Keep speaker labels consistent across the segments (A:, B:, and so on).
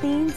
A: 3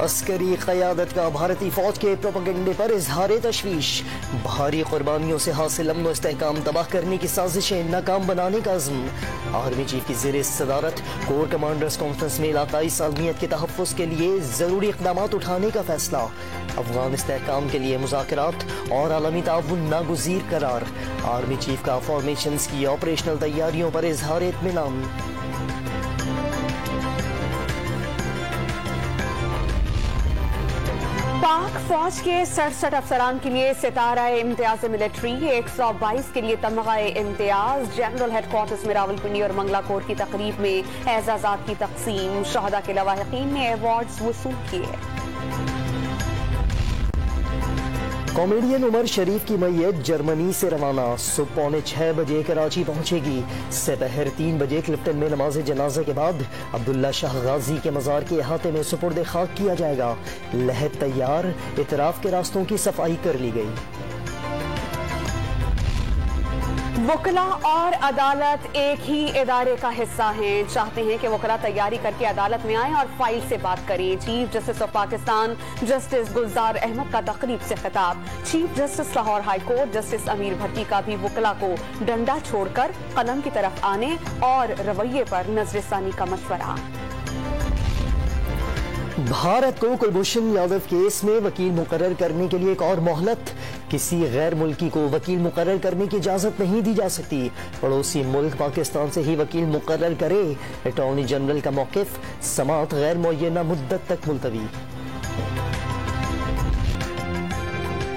B: عسکری قیادت کا بھارتی فوج کے پروپیگنڈے پر اظہار تشویش. بھاری قربانیوں سے حاصل امن و استحکام تباہ کرنے کی سازشیں ناکام بنانے کا عزم. آرمی چیف کی زیر صدارت کور کمانڈرز کانفرنس میں علاقائی سالمیت کے تحفظ کے لیے ضروری اقدامات اٹھانے کا فیصلہ. افغان استحکام کے لیے مذاکرات اور عالمی تعاون ناگزیر قرار. آرمی چیف کا فارمیشنز کی آپریشنل تیاریوں پر اظہار اطمینان.
A: پاک فوج کے 67 افسران کے لیے ستارہ امتیاز ملٹری، 122 کے لیے تمغہ امتیاز. جنرل ہیڈ کوارٹرز میں راولپنڈی اور منگلا کور کی تقریب میں اعزازات کی تقسیم. شہداء کے لواحقین نے ایوارڈز وصول کیے.
B: کامیڈین عمر شریف کی میت جرمنی سے روانہ. صبح 5:45 بجے کراچی پہنچے گی. سپہر 3 بجے کلفٹن میں نماز جنازہ کے بعد عبداللہ شاہ غازی کے مزار کے احاطے میں سپرد خاک کیا جائے گا. لحد تیار، اطراف کے راستوں کی صفائی کر لی گئی.
A: وکلا اور عدالت ایک ہی ادارے کا حصہ ہیں. چاہتے ہیں کہ وکلا تیاری کر کے عدالت میں آئیں اور فائل سے بات کریں. Chief justice of Pakistan justice Gulzar Ahmed کا تقریب سے خطاب. Chief justice Lahore high court justice Amir Bhatti کا بھی وکلا کو ڈنڈا چھوڑ کر قلم کی طرف آنے اور رویے پر نظر ثانی کا مشورہ.
B: بھارت کو کلبھوشن یادو کیس میں وکیل مقرر کرنے کے لیے ایک اور مہلت. کسی غیر ملکی کو وکیل مقرر کرنے کی اجازت نہیں دی جا سکتی. پڑوسی ملک پاکستان سے ہی وکیل مقرر کرے. اٹارنی جنرل کا موقف، سماعت غیر معینہ مدت تک ملتوی.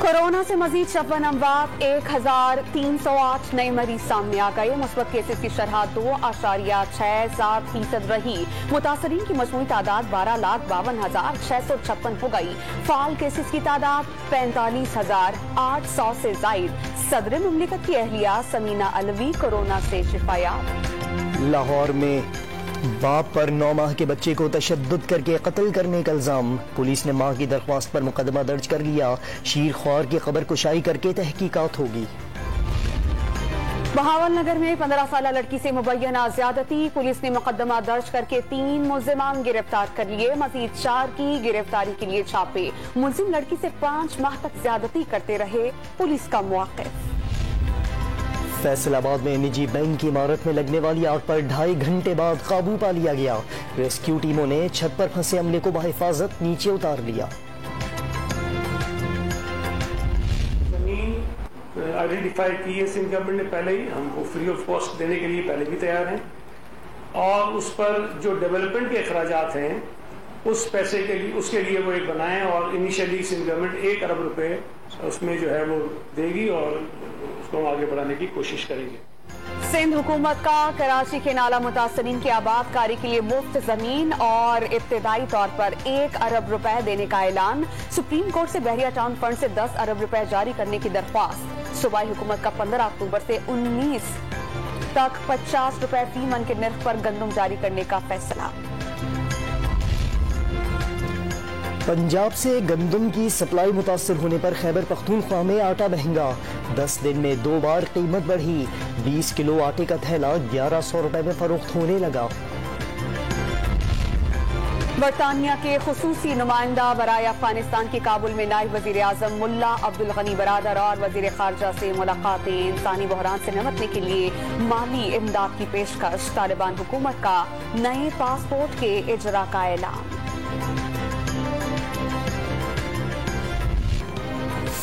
A: کورونا سے مزید 56 اموات، 1308 نئے مریض سامنے آ گئے. مثبت کیسز کی شرح 2.67% رہی. متاثرین کی مجموعی تعداد 12,52,656 ہو گئی. فعال کیسز کی تعداد 45,800 سے زائد. صدر مملکت کی اہلیہ سمینہ علوی کورونا سے شفایاب.
B: لاہور میں باپ پر 9 ماہ کے بچے کو تشدد کر کے قتل کرنے کا الزام. پولیس نے ماں کی درخواست پر مقدمہ درج کر لیا. شیر خوار کی قبر کشائی کر کے تحقیقات ہوگی.
A: بہاول نگر میں 15 سالہ لڑکی سے مبینہ زیادتی. پولیس نے مقدمہ درج کر کے 3 ملزمان گرفتار کر لیے. مزید 4 کی گرفتاری کے لیے چھاپے. ملزم لڑکی سے 5 ماہ تک زیادتی کرتے رہے. پولیس کا موقف.
B: فیصل آباد میں نجی بینک کی عمارت میں لگنے والی آگ پر 2.5 گھنٹے بعد قابو پا لیا گیا. ریسکیو ٹیموں نے چھت پر پھنسے عملے کو بحفاظت نیچے اتار لیا.
C: زمین آئیڈینٹیفائی کی ہے سندھ گورنمنٹ نے پہلے ہی. ہم کو فری آف کاسٹ دینے کے لیے پہلے بھی تیار ہیں. اور اس پر جو ڈیولپمنٹ کے اخراجات ہیں اس پیسے کے لیے اس کے لیے وہ ایک بنائیں. اور انیشیلی سندھ گورنمنٹ 1 ارب روپے اس میں جو ہے وہ دے گی اور اس کو آگے بڑھانے کی کوشش کریں گے.
A: سندھ حکومت کا کراچی کے نالہ متاثرین کی آباد کاری کے لیے مفت زمین اور ابتدائی طور پر 1 ارب روپے دینے کا اعلان. سپریم کورٹ سے بحریہ ٹاؤن فنڈ سے 10 ارب روپے جاری کرنے کی درخواست. صوبائی حکومت کا 15 اکتوبر سے 19 تک 50 روپے فی من کے نرخ پر گندم جاری کرنے کا فیصلہ.
B: پنجاب سے گندم کی سپلائی متاثر ہونے پر خیبر پختونخوا میں آٹا مہنگا. 10 دن میں 2 بار قیمت بڑھی. 20 کلو آٹے کا تھیلا 1100 روپے میں فروخت ہونے لگا.
A: برطانیہ کے خصوصی نمائندہ برائے افغانستان کی کابل میں نائب وزیر اعظم ملا عبدالغنی برادر اور وزیر خارجہ سے ملاقاتیں. انسانی بحران سے نمٹنے کے لیے مالی امداد کی پیشکش. طالبان حکومت کا نئے پاسپورٹ کے اجرا کا اعلان.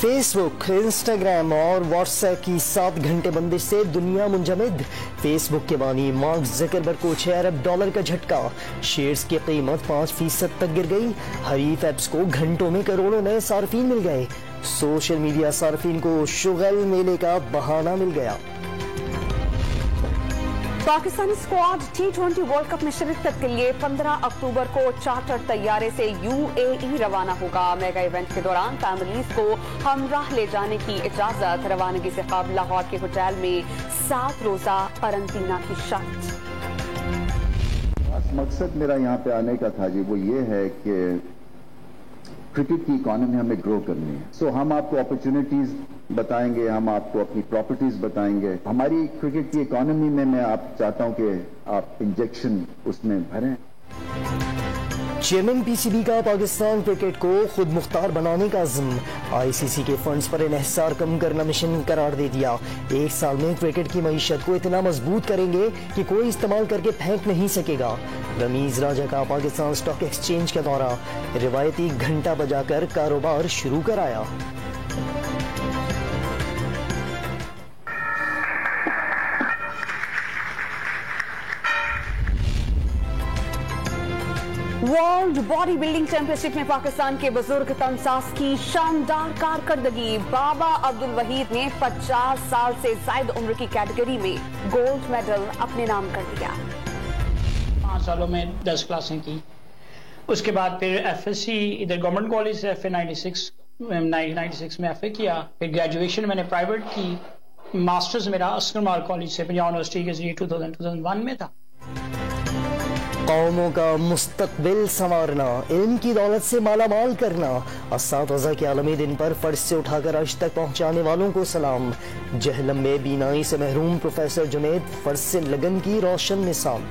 B: فیس بک، انسٹاگرام اور واٹس ایپ کی 7 گھنٹے بندش سے دنیا منجمد. فیس بک کے بانی مارک زکربرگ کو $6 ارب کا جھٹکا. شیئرز کی قیمت 5% تک گر گئی. حریف ایپس کو گھنٹوں میں کروڑوں نئے صارفین مل گئے. سوشل میڈیا صارفین کو شغل میلے کا بہانہ مل گیا.
A: Pakistani squad T20 world cup میں شرکت کے لیے 15 اکتوبر کو چارٹر طیارے سے UAE روانہ ہوگا. میگا ایونٹ کے دوران فیملیز کو ہمراہ لے جانے کی اجازت. روانگی سے قبل لاہور کے ہوٹل میں 7 روزہ قرنطینہ کی شرط.
D: مقصد میرا یہاں پہ آنے کا تھا وہ یہ ہے کہ کرکٹ کی اکانومی ہمیں گرو کرنی ہے. سو ہم آپ کو اپرچونٹیز بتائیں گے, ہم آپ کو اپنی پراپرٹیز بتائیں گے. ہماری کرکٹ کی اکانومی میں آپ چاہتا ہوں کہ آپ انجیکشن اس میں بھریں.
B: چیئرمین پی سی بی کا پاکستان کرکٹ کو خود مختار بنانے کا عزم، آئی سی سی کے فنڈز پر انحصار کم کرنا مشن قرار دے دیا۔ 1 سال میں کرکٹ کی معیشت کو اتنا مضبوط کریں گے کہ کوئی استعمال کر کے پھینک نہیں سکے گا۔ رمیز راجہ کا پاکستان اسٹاک ایکسچینج کا دورہ، روایتی گھنٹہ بجا کر کاروبار شروع کرایا۔
A: ورلڈ باڈی بلڈنگ چیمپئن شپ میں پاکستان کے بزرگ تنساز کی شاندار کارکردگی، بابا عبدالوحید نے 50 سال سے زائد عمر کی کیٹیگری میں گولڈ میڈل اپنے نام کر لیا۔
E: 5 سالوں میں 10 کلاسیں کی، اس کے بعد پھر ایف ایس سی ادھر گورنمنٹ کالج سے ایف اے 96 میں ایف اے کیا، پھر گریجویشن میں نے پرائیویٹ کی، ماسٹرز میرا عسکر مال کالج سے پنجاب یونیورسٹی کے ذریعے 2001 میں تھا۔
B: قوموں کا مستقبل سنوارنا، علم کی دولت سے مالا مال کرنا، اساتذہ کے عالمی دن پر فرش سے اٹھا کر عرش تک پہنچانے والوں کو سلام۔ جہلم میں بینائی سے محروم پروفیسر جنید فرش سے لگن کی روشن مثال۔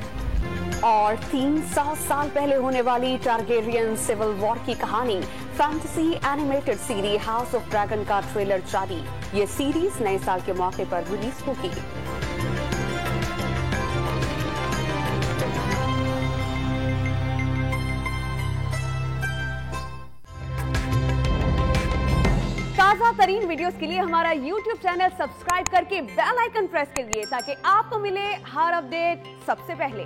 A: اور 300 سال پہلے ہونے والی ٹارگیرین سول وار کی کہانی، fantasy animated series house of dragon کا ٹریلر جاری، یہ سیریز نئے سال کے موقع پر ریلیز ہوگی۔ تازہ ترین ویڈیوز کے لیے ہمارا یوٹیوب چینل سبسکرائب کر کے بیل آئیکن پریس کریے تاکہ آپ کو ملے ہر اپڈیٹ سب سے پہلے۔